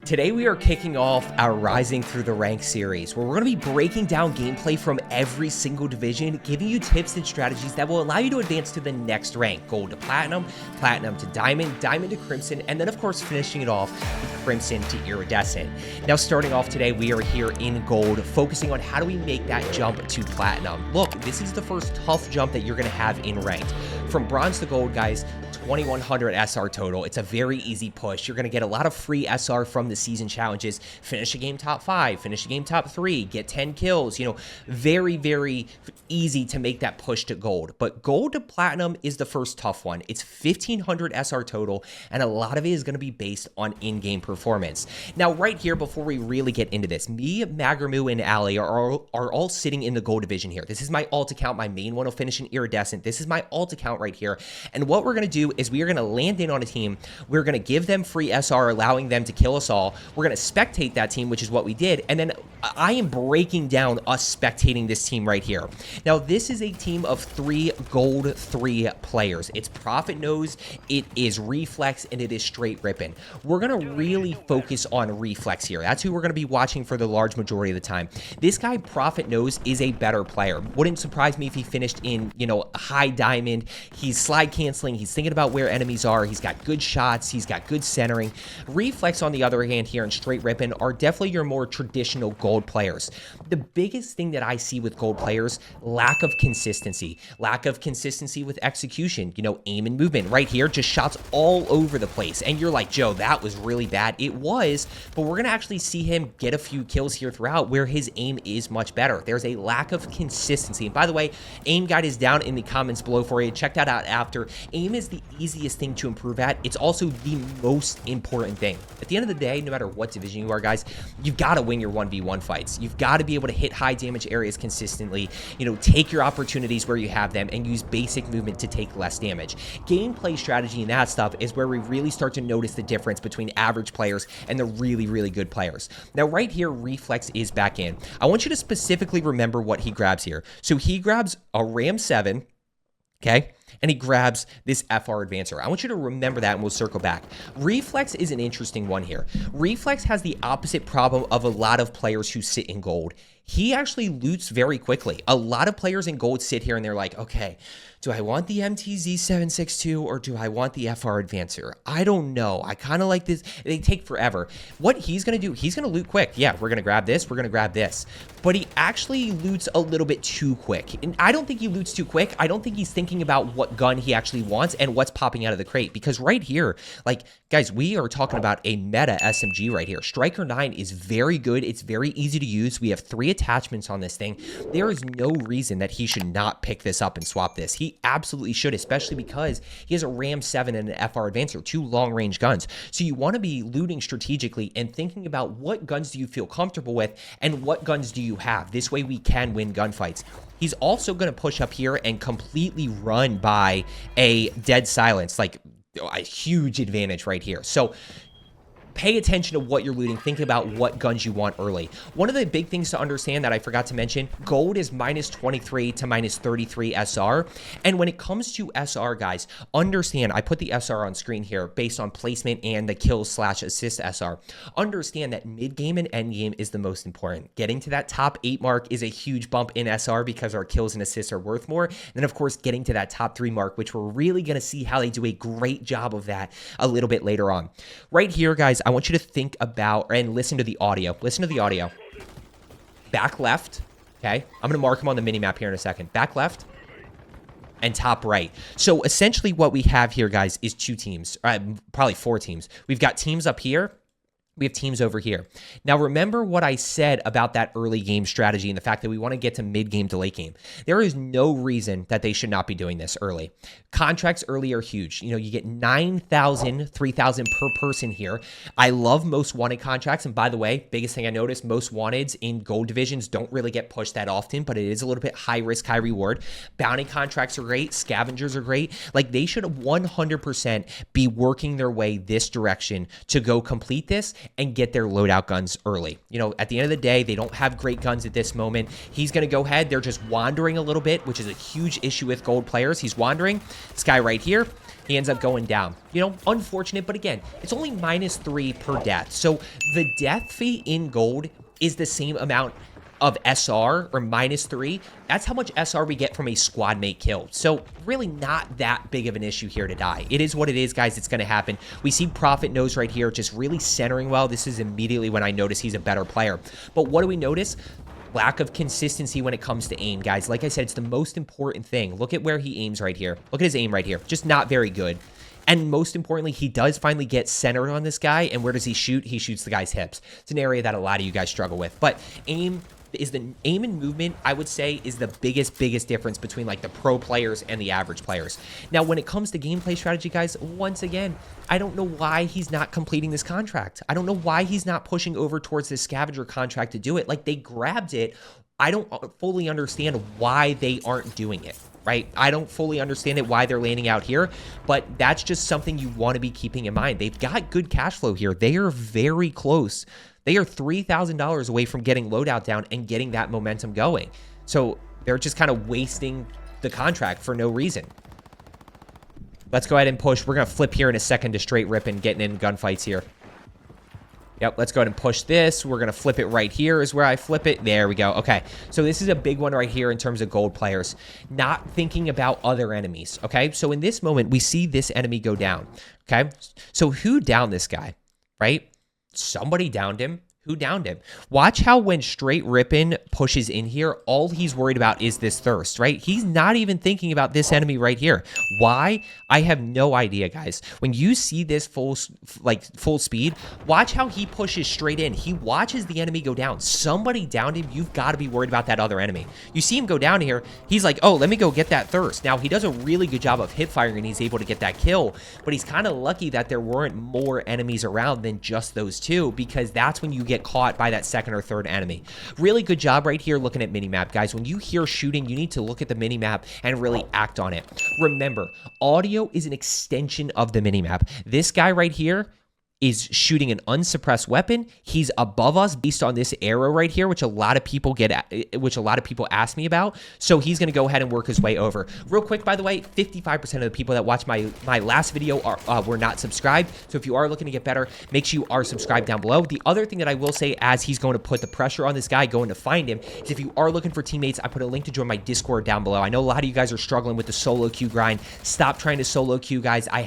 Today we are kicking off our Rising Through the Ranks series, where we're going to be breaking down gameplay from every single division, giving you tips and strategies that will allow you to advance to the next rank, gold to platinum, platinum to diamond, diamond to crimson, and then of course finishing it off with crimson to iridescent. Now starting off today, we are here in gold, focusing on how do we make that jump to platinum. Look, this is the first tough jump that you're going to have in ranked. From bronze to gold, guys, 2100 SR total. It's a very easy push. You're going to get a lot of free SR from the season challenges. Finish a game top 5, finish a game top 3, get 10 kills. You know, very, very easy to make that push to gold. But gold to platinum is the first tough one. It's 1500 SR total, and a lot of it is going to be based on in-game performance. Now, right here, before we really get into this, me, Magramu, and Ali are all sitting in the gold division here. This is my alt account. My main one will finish in iridescent. This is my alt account right here. And what we're going to do is we are going to land in on a team. We're going to give them free SR, allowing them to kill us all. We're going to spectate that team, which is what we did. And then I am breaking down us spectating this team right here. Now, this is a team of 3 gold 3 players. It's Prophet Nose, it is Reflex, and it is Straight Rippin'. We're going to really focus on Reflex here. That's who we're going to be watching for the large majority of the time. This guy, Prophet Nose, is a better player. Wouldn't surprise me if he finished in, you know, high diamond. He's slide canceling. He's thinking about where enemies are. He's got good shots. He's got good centering. Reflex, on the other hand, here and Straight Rippin' are definitely your more traditional gold players. The biggest thing that I see with gold players, lack of consistency. Lack of consistency with execution. You know, aim and movement. Right here, just shots all over the place. And you're like, Joe, that was really bad. It was, but we're going to actually see him get a few kills here throughout where his aim is much better. There's a lack of consistency. And by the way, aim guide is down in the comments below for you. Check that out after. Aim is the easiest thing to improve at. It's also the most important thing. At the end of the day, no matter what division you are, guys, you've got to win your 1v1 fights. You've got to be able to hit high damage areas consistently, you know, take your opportunities where you have them, and use basic movement to take less damage. Gameplay strategy and that stuff is where we really start to notice the difference between average players and the really, really good players. Now, right here, Reflex is back in. I want you to specifically remember what he grabs here. So he grabs a Ram 7, okay? And he grabs this FR Advancer. I want you to remember that, and we'll circle back. Reflex is an interesting one here. Reflex has the opposite problem of a lot of players who sit in gold. He actually loots very quickly. A lot of players in gold sit here and they're like, okay, do I want the MTZ762 or do I want the FR Advancer? I don't know. I kind of like this. They take forever. What he's going to do, he's going to loot quick. Yeah, we're going to grab this. We're going to grab this. But he actually loots a little bit too quick. And I don't think he loots too quick. I don't think he's thinking about what gun he actually wants and what's popping out of the crate. Because right here, like, guys, we are talking about a meta SMG right here. Striker 9 is very good. It's very easy to use. We have 3 attachments on this thing. There is no reason that he should not pick this up and swap this. He absolutely should, especially because he has a Ram 7 and an FR Advancer, 2 long-range guns. So you want to be looting strategically and thinking about what guns do you feel comfortable with and what guns do you have. This way we can win gunfights. He's also going to push up here and completely run by a dead silence, like a huge advantage right here. So pay attention to what you're looting. Think about what guns you want early. One of the big things to understand that I forgot to mention, gold is -23 to -33 SR. And when it comes to SR, guys, understand, I put the SR on screen here based on placement and the kill/assist SR. Understand that mid-game and end-game is the most important. Getting to that top 8 mark is a huge bump in SR because our kills and assists are worth more. And then, of course, getting to that top 3 mark, which we're really going to see how they do a great job of that a little bit later on. Right here, guys, I want you to think about and listen to the audio. Listen to the audio. Back left, okay? I'm going to mark him on the mini-map here in a second. Back left and top right. So essentially what we have here, guys, is 2 teams, probably 4 teams. We've got teams up here. We have teams over here. Now, remember what I said about that early game strategy and the fact that we want to get to mid-game to late game. There is no reason that they should not be doing this early. Contracts early are huge. You know, you get 9,000, 3,000 per person here. I love most wanted contracts. And by the way, biggest thing I noticed, most wanteds in gold divisions don't really get pushed that often, but it is a little bit high risk, high reward. Bounty contracts are great. Scavengers are great. Like, they should 100% be working their way this direction to go complete this and get their loadout guns early. You know, at the end of the day, they don't have great guns at this moment. He's going to go ahead. They're just wandering a little bit, which is a huge issue with gold players. He's wandering. This guy right here, he ends up going down. You know, unfortunate, but again, it's only -3 per death. So the death fee in gold is the same amount of SR, or -3. That's how much SR we get from a squad mate kill. So really not that big of an issue here to die. It is what it is, guys. It's going to happen. We see Prophet Nose right here just really centering well. This is immediately when I notice he's a better player. But what do we notice? Lack of consistency when it comes to aim, guys. Like I said, it's the most important thing. Look at where he aims right here. Look at his aim right here. Just not very good. And most importantly, he does finally get centered on this guy. And where does he shoot? He shoots the guy's hips. It's an area that a lot of you guys struggle with. But aim and movement, I would say, is the biggest difference between like the pro players and the average players. Now, when it comes to gameplay strategy, guys, once again, I don't know why he's not completing this contract. I don't know why he's not pushing over towards this scavenger contract to do it. Like, they grabbed it. I don't fully understand why they aren't doing it, right? I don't fully understand it, why they're landing out here, but that's just something you want to be keeping in mind. They've got good cash flow here. They are very close. They are $3,000 away from getting loadout down and getting that momentum going. So they're just kind of wasting the contract for no reason. Let's go ahead and push. We're going to flip here in a second to straight rip and getting in gunfights here. Yep, let's go ahead and push this. We're going to flip it right here is where I flip it. There we go. Okay, so this is a big one right here in terms of gold players. Not thinking about other enemies, okay? So in this moment, we see this enemy go down, okay? So who downed this guy, right? Somebody downed him. Who downed him? Watch how when straight rippin' pushes in here, all he's worried about is this thirst, right? He's not even thinking about this enemy right here. Why? I have no idea, guys. When you see this full speed, watch how he pushes straight in. He watches the enemy go down. Somebody downed him. You've got to be worried about that other enemy. You see him go down here. He's like, oh, let me go get that thirst. Now, he does a really good job of hip firing and he's able to get that kill, but he's kind of lucky that there weren't more enemies around than just those two, because that's when you get caught by that second or third enemy. Really good job right here looking at minimap, guys. When you hear shooting, you need to look at the minimap and really act on it. Remember, audio is an extension of the minimap. This guy right here is shooting an unsuppressed weapon. He's above us based on this arrow right here, which a lot of people ask me about. So he's going to go ahead and work his way over. Real quick, by the way, 55% of the people that watched my last video were not subscribed. So if you are looking to get better, make sure you are subscribed down below. The other thing that I will say, as he's going to put the pressure on this guy going to find him, is if you are looking for teammates, I put a link to join my Discord down below. I know a lot of you guys are struggling with the solo queue grind. Stop trying to solo queue, guys. I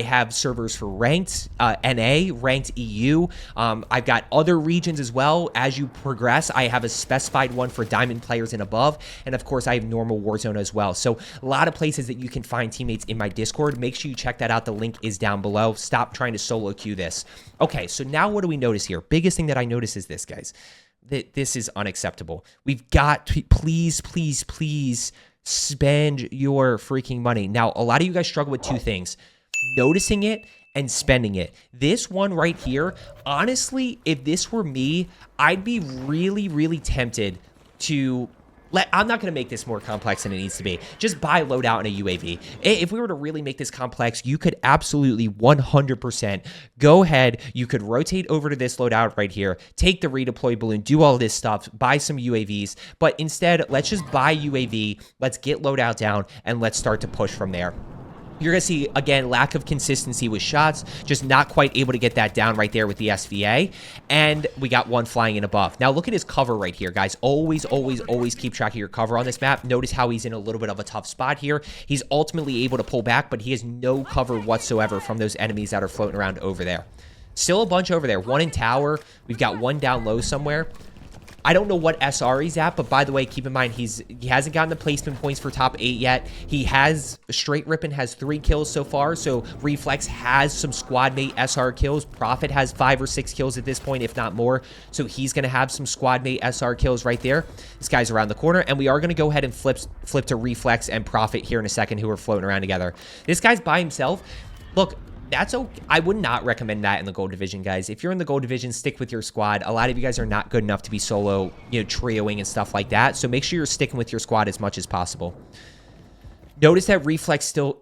have servers for ranked, NA, ranked EU. I've got other regions as well. As you progress, I have a specified one for diamond players and above. And of course, I have normal Warzone as well. So a lot of places that you can find teammates in my Discord. Make sure you check that out. The link is down below. Stop trying to solo queue this. Okay, so now what do we notice here? Biggest thing that I notice is this, guys. This is unacceptable. We've got to, please spend your freaking money. Now, a lot of you guys struggle with two things: noticing it and spending it. This one right here, honestly, if this were me, I'd be really tempted to I'm not going to make this more complex than it needs to be. Just buy loadout in a UAV. If we were to really make this complex, you could absolutely 100% go ahead. You could rotate over to this loadout right here, take the redeploy balloon, do all this stuff, buy some UAVs. But instead, let's just buy UAV. Let's get loadout down and let's start to push from there. You're going to see, again, lack of consistency with shots, just not quite able to get that down right there with the SVA. And we got one flying in above. Now, look at his cover right here, guys. Always keep track of your cover on this map. Notice how he's in a little bit of a tough spot here. He's ultimately able to pull back, but he has no cover whatsoever from those enemies that are floating around over there. Still a bunch over there. One in tower. We've got one down low somewhere. I don't know what SR he's at, but by the way, keep in mind, he hasn't gotten the placement points for top 8 yet. He has, straight rippin' has 3 kills so far, so Reflex has some squad mate SR kills. Prophet has 5 or 6 kills at this point, if not more, so he's going to have some squad mate SR kills right there. This guy's around the corner, and we are going to go ahead and flip to Reflex and Prophet here in a second, who are floating around together. This guy's by himself. Look, that's okay. I would not recommend that in the gold division, guys. If you're in the gold division, stick with your squad. A lot of you guys are not good enough to be solo, trioing and stuff like that. So make sure you're sticking with your squad as much as possible. Notice that Reflex still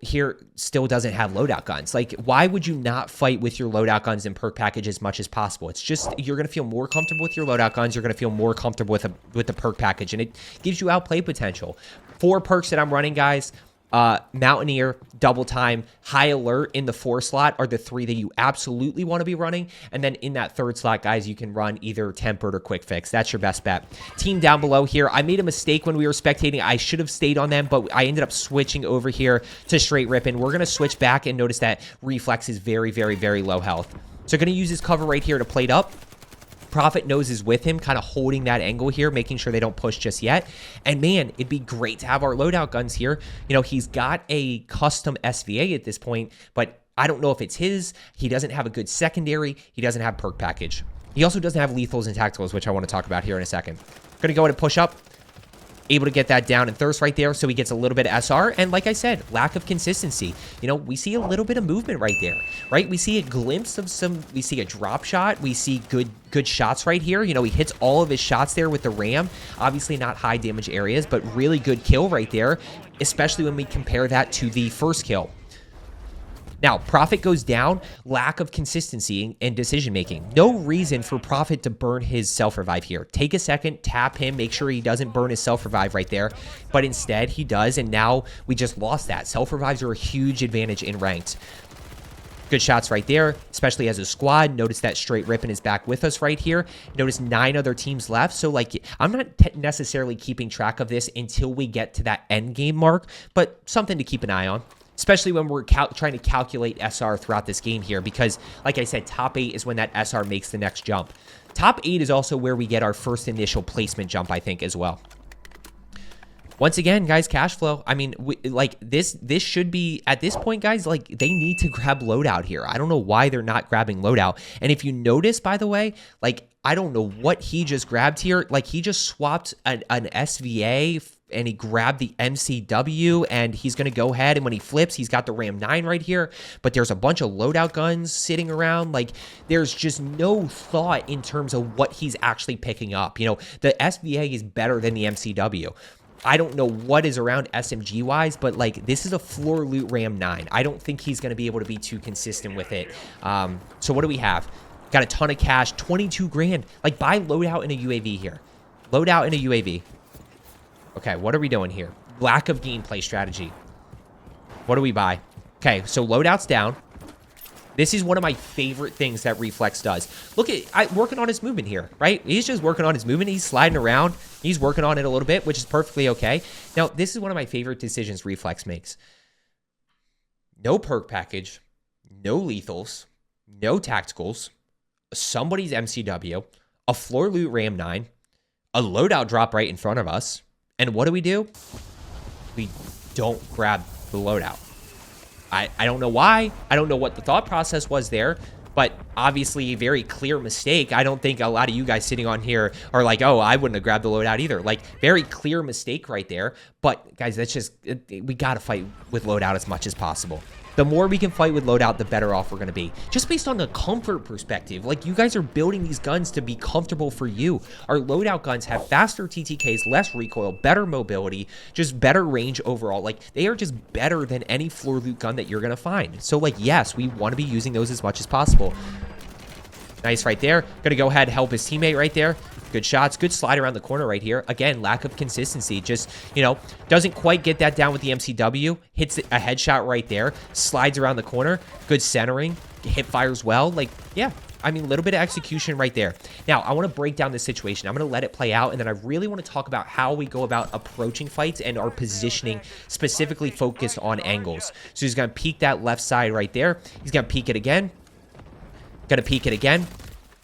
doesn't have loadout guns. Like, why would you not fight with your loadout guns and perk package as much as possible? It's just, you're going to feel more comfortable with your loadout guns. You're going to feel more comfortable with the perk package, and it gives you outplay potential. 4 perks that I'm running, guys. Mountaineer, Double Time, High Alert in the 4 slot are the 3 that you absolutely want to be running. And then in that 3rd slot, guys, you can run either Tempered or Quick Fix. That's your best bet. Team down below here. I made a mistake when we were spectating. I should have stayed on them, but I ended up switching over here to Straight Rippin'. We're going to switch back and notice that Reflex is very, very, very low health. So going to use his cover right here to plate up. Prophet knows is with him, kind of holding that angle here, making sure they don't push just yet. And man, it'd be great to have our loadout guns here. You know, he's got a custom SVA at this point, but I don't know if it's his. He doesn't have a good secondary. He doesn't have perk package. He also doesn't have lethals and tacticals, which I want to talk about here in a second. Going to go ahead and push up. Able to get that down and thirst right there, so he gets a little bit of SR. And like I said, lack of consistency. You know, we see a little bit of movement right there, right? We see a glimpse of we see a drop shot. We see good shots right here. You know, he hits all of his shots there with the ram. Obviously not high damage areas, but really good kill right there, especially when we compare that to the first kill. Now, Prophet goes down, lack of consistency and decision-making. No reason for Prophet to burn his self-revive here. Take a second, tap him, make sure he doesn't burn his self-revive right there. But instead, he does, and now we just lost that. Self-revives are a huge advantage in ranked. Good shots right there, especially as a squad. Notice that Straight Rippin' is back with us right here. Notice 9 other teams left. So, like, I'm not necessarily keeping track of this until we get to that end game mark, but something to keep an eye on. Especially when we're trying to calculate SR throughout this game here, because, like I said, top 8 is when that SR makes the next jump. Top 8 is also where we get our first initial placement jump, I think, as well. Once again, guys, cash flow. I mean, this should be, at this point, guys, like, they need to grab loadout here. I don't know why they're not grabbing loadout. And if you notice, by the way, like, I don't know what he just grabbed here. Like, he just swapped an SVA and he grabbed the MCW, and he's going to go ahead, and when he flips, he's got the Ram 9 right here, but there's a bunch of loadout guns sitting around. Like, there's just no thought in terms of what he's actually picking up. You know, the SVA is better than the MCW. I don't know what is around SMG-wise, but, like, this is a floor loot Ram 9. I don't think he's going to be able to be too consistent with it. So what do we have? Got a ton of cash, 22 grand. Like, buy loadout in a UAV here. Loadout in a UAV. Okay, what are we doing here? Lack of gameplay strategy. What do we buy? Okay, so loadout's down. This is one of my favorite things that Reflex does. Look at, working on his movement here, right? He's just working on his movement. He's sliding around. He's working on it a little bit, which is perfectly okay. Now, this is one of my favorite decisions Reflex makes. No perk package, no lethals, no tacticals, somebody's MCW, a floor loot Ram 9, a loadout drop right in front of us. And what do? We don't grab the loadout. I don't know why. I don't know what the thought process was there, but obviously a very clear mistake. I don't think a lot of you guys sitting on here are like, oh, I wouldn't have grabbed the loadout either. Like, very clear mistake right there. But guys, that's just, we got to fight with loadout as much as possible. The more we can fight with loadout, the better off we're going to be. Just based on the comfort perspective, like, you guys are building these guns to be comfortable for you. Our loadout guns have faster TTKs, less recoil, better mobility, just better range overall. Like, they are just better than any floor loot gun that you're going to find. So, like, yes, we want to be using those as much as possible. Nice right there. Going to go ahead and help his teammate right there. Good shots. Good slide around the corner right here. Again, lack of consistency. Just, you know, doesn't quite get that down with the MCW. Hits a headshot right there. Slides around the corner. Good centering. Hip fires well. Like, yeah. I mean, a little bit of execution right there. Now, I want to break down the situation. I'm going to let it play out, and then I really want to talk about how we go about approaching fights and our positioning specifically focused on angles. So he's going to peek that left side right there. He's going to peek it again. Going to peek it again.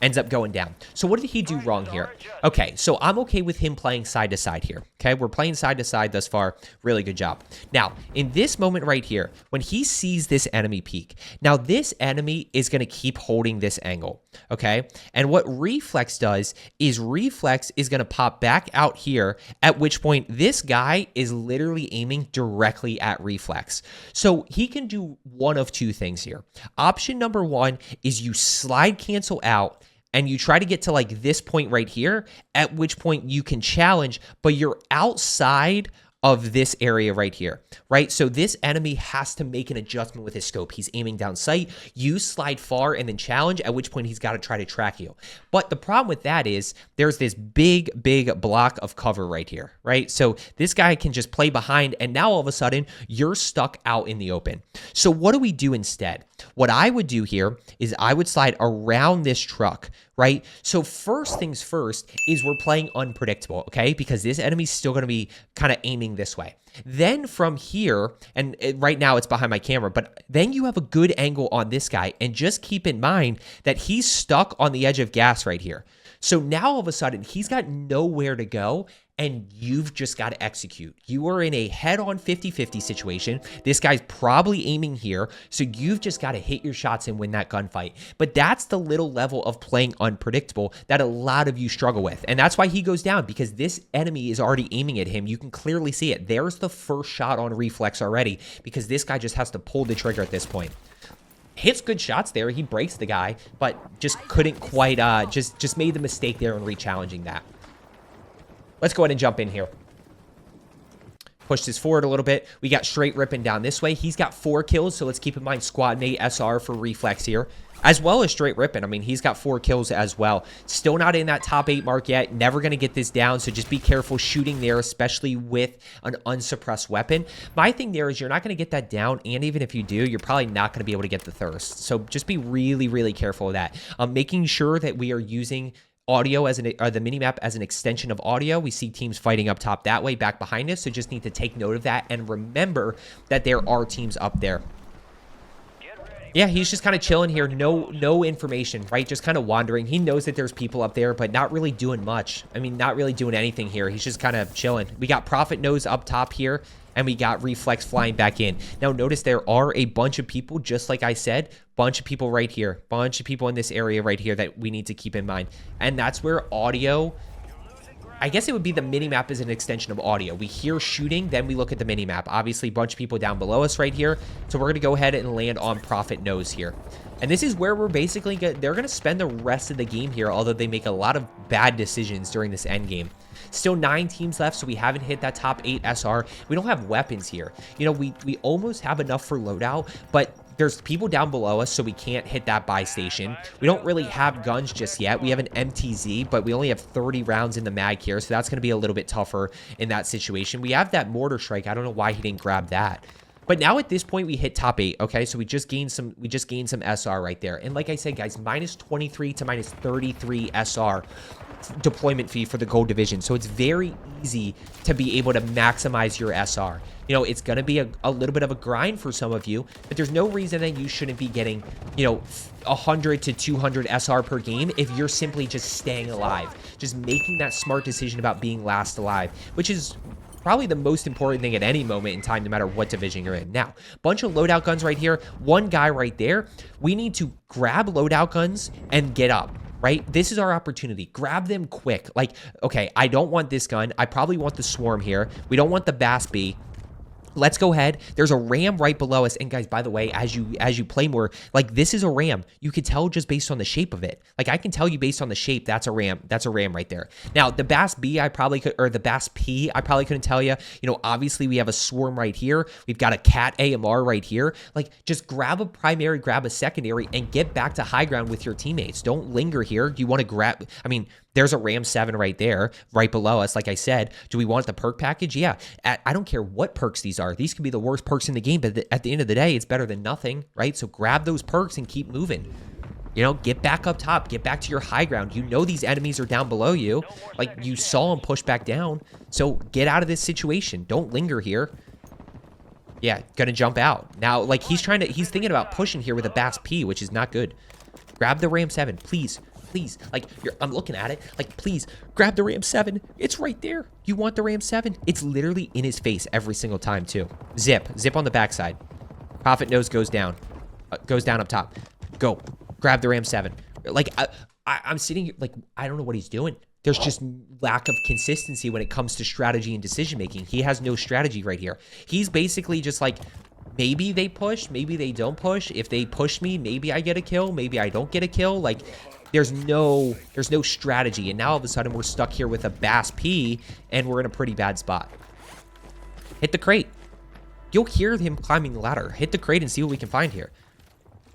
Ends up going down. So what did he do wrong here? Okay, so I'm okay with him playing side to side here. Okay, we're playing side to side thus far. Really good job. Now, in this moment right here, when he sees this enemy peek, now this enemy is going to keep holding this angle. Okay, and what Reflex does is Reflex is going to pop back out here, at which point this guy is literally aiming directly at Reflex. So he can do one of two things here. Option number one is you slide cancel out, and you try to get to, like, this point right here, at which point you can challenge, but you're outside of this area right here, right? So this enemy has to make an adjustment with his scope. He's aiming down sight, you slide far and then challenge, at which point he's got to try to track you. But the problem with that is there's this big block of cover right here, right? So this guy can just play behind, and now all of a sudden you're stuck out in the open. So what do we do instead? What I would do here is I would slide around this truck, right? So first things first is we're playing unpredictable, okay? Because this enemy's still going to be kind of aiming this way. Then from here, and right now it's behind my camera, but then you have a good angle on this guy, and just keep in mind that he's stuck on the edge of gas right here. So now all of a sudden he's got nowhere to go, and you've just got to execute. You are in a head-on 50-50 situation. This guy's probably aiming here, so you've just got to hit your shots and win that gunfight. But that's the little level of playing unpredictable that a lot of you struggle with, and that's why he goes down, because this enemy is already aiming at him. You can clearly see it. There's the first shot on reflex already, because this guy just has to pull the trigger at this point. Hits good shots there. He breaks the guy, but just couldn't quite, just made the mistake there in re-challenging that. Let's go ahead and jump in here. Push this forward a little bit. We got straight ripping down this way. He's got 4 kills, so let's keep in mind squad mate SR for reflex here, as well as straight ripping. I mean, he's got 4 kills as well. Still not in that top 8 mark yet. Never going to get this down, so just be careful shooting there, especially with an unsuppressed weapon. My thing there is you're not going to get that down, and even if you do, you're probably not going to be able to get the thirst. So just be really careful of that. Making sure that we are using audio as the minimap as an extension of audio. We see teams fighting up top that way, back behind us, so just need to take note of that and remember that there are teams up there. Yeah, he's just kind of chilling here. No information, right? Just kind of wandering. He knows that there's people up there, but not really doing much. I mean, not really doing anything here. He's just kind of chilling. We got Prophet Nose up top here, and we got Reflex flying back in. Now, notice there are a bunch of people, just like I said, bunch of people right here, bunch of people in this area right here that we need to keep in mind. And that's where audio, I guess it would be the minimap as an extension of audio. We hear shooting, then we look at the minimap. Obviously, a bunch of people down below us right here. So we're going to go ahead and land on Prophet Nose here. And this is where we're basically, they're going to spend the rest of the game here, although they make a lot of bad decisions during this end game. Still 9 teams left, so we haven't hit that top 8 SR. We don't have weapons here. You know, we almost have enough for loadout, but there's people down below us, so we can't hit that buy station. We don't really have guns just yet. We have an MTZ, but we only have 30 rounds in the mag here, so that's going to be a little bit tougher in that situation. We have that mortar strike. I don't know why he didn't grab that. But now at this point, we hit top 8, okay? So we just gained some SR right there. And like I said, guys, minus 23 to minus 33 SR deployment fee for the gold division. So it's very easy to be able to maximize your SR. You know, it's going to be a little bit of a grind for some of you, but there's no reason that you shouldn't be getting, you know, 100 to 200 SR per game if you're simply just staying alive, just making that smart decision about being last alive, which is probably the most important thing at any moment in time, no matter what division you're in. Now, bunch of loadout guns right here, one guy right there. We need to grab loadout guns and get up. Right? This is our opportunity. Grab them quick. Like, okay, I don't want this gun. I probably want the Swarm here. We don't want the Bass B. Let's go ahead. There's a ram right below us. And guys, by the way, as you play more, like this is a ram. You could tell just based on the shape of it. Like I can tell you based on the shape, that's a ram. That's a ram right there. Now the Bass B, I probably could, or the Bass P, I probably couldn't tell you. You know, obviously we have a Swarm right here. We've got a Cat AMR right here. Like just grab a primary, grab a secondary, and get back to high ground with your teammates. Don't linger here. You want to grab, I mean, there's a Ram 7 right there, right below us. Like I said, do we want the perk package? Yeah. I don't care what perks these are. These could be the worst perks in the game, but at the end of the day, it's better than nothing, right? So grab those perks and keep moving. You know, get back up top. Get back to your high ground. You know these enemies are down below you. Like you saw them push back down. So get out of this situation. Don't linger here. Yeah, gonna jump out. Now, like he's thinking about pushing here with a Bass P, which is not good. Grab the Ram 7, please. Please, like, I'm looking at it, like, please, grab the Ram 7. It's right there. You want the Ram 7? It's literally in his face every single time, too. Zip on the backside. Prophet Nose goes down up top. Go. Grab the Ram 7. Like, I'm sitting here, like, I don't know what he's doing. There's just lack of consistency when it comes to strategy and decision-making. He has no strategy right here. He's basically just like, maybe they push, maybe they don't push. If they push me, maybe I get a kill, maybe I don't get a kill. Like, there's no strategy, and now all of a sudden we're stuck here with a Bass P, and we're in a pretty bad spot. Hit the crate. You'll hear him climbing the ladder. Hit the crate and see what we can find here.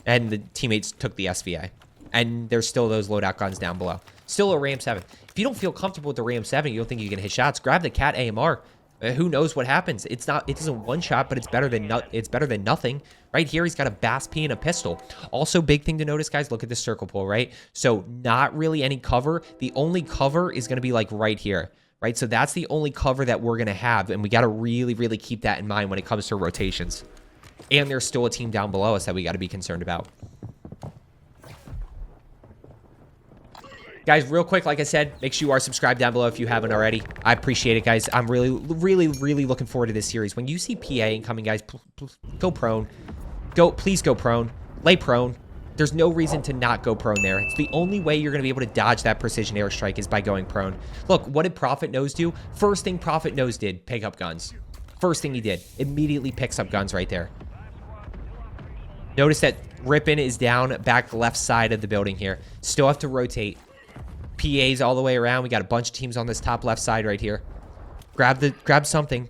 And the teammates took the SVA. And there's still those loadout guns down below. Still a Ram 7. If you don't feel comfortable with the Ram 7, you don't think you can hit shots, grab the Cat AMR. Who knows what happens? It isn't one shot, but it's better than nothing. Right here, he's got a Bass P and a pistol. Also, big thing to notice, guys, look at the circle pole, right? So not really any cover. The only cover is going to be like right here, right? So that's the only cover that we're going to have, and we got to really, really keep that in mind when it comes to rotations. And there's still a team down below us that we got to be concerned about. Guys, real quick, like I said, make sure you are subscribed down below if you haven't already. I appreciate it, guys. I'm really, really, really looking forward to this series. When you see PA incoming, guys, go prone. Please go prone. Lay prone. There's no reason to not go prone there. It's the only way you're going to be able to dodge that precision airstrike is by going prone. Look, what did Prophet Nose do? First thing Prophet Nose did, pick up guns. First thing he did, immediately picks up guns right there. Notice that Rippin is down back left side of the building here. Still have to rotate. PAs all the way around. We got a bunch of teams on this top left side right here. Grab something,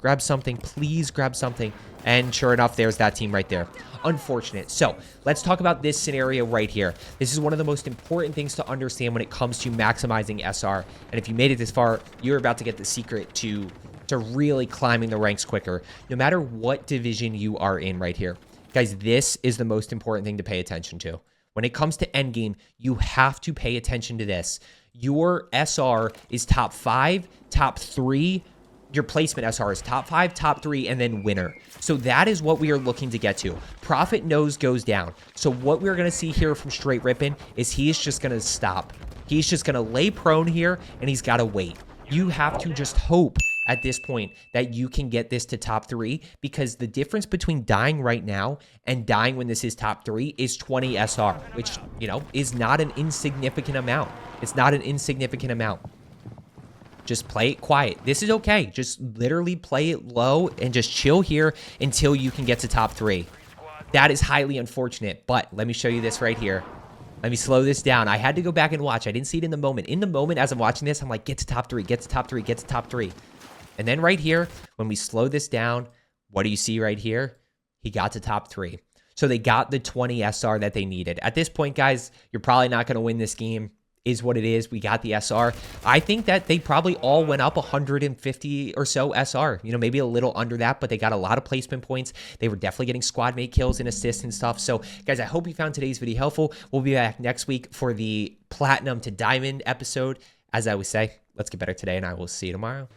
please grab something. And sure enough, there's that team right there. Unfortunate. So let's talk about this scenario right here. This is one of the most important things to understand when it comes to maximizing SR. And if you made it this far, you're about to get the secret to really climbing the ranks quicker, no matter what division you are in right here. Guys, this is the most important thing to pay attention to. When it comes to endgame, you have to pay attention to this. Your SR is top 5, top 3. Your placement SR is top 5, top 3, and then winner. So that is what we are looking to get to. Prophet Nose goes down. So what we're going to see here from Straight Rippin' is he's just going to stop. He's just going to lay prone here, and he's got to wait. You have to just hope at this point that you can get this to top 3, because the difference between dying right now and dying when this is top 3 is 20 SR, which, you know, is not an insignificant amount. It's not an insignificant amount. Just play it quiet. This is okay. Just literally play it low and just chill here until you can get to top 3. That is highly unfortunate, but let me show you this right here. Let me slow this down. I had to go back and watch. I didn't see it in the moment. In the moment, as I'm watching this, I'm like, get to top 3, get to top 3, get to top 3. And then right here, when we slow this down, what do you see right here? He got to top 3. So they got the 20 SR that they needed. At this point, guys, you're probably not going to win this game. Is what it is. We got the SR. I think that they probably all went up 150 or so SR. You know, maybe a little under that, but they got a lot of placement points. They were definitely getting squad mate kills and assists and stuff. So, guys, I hope you found today's video helpful. We'll be back next week for the Platinum to Diamond episode. As I always say, let's get better today, and I will see you tomorrow.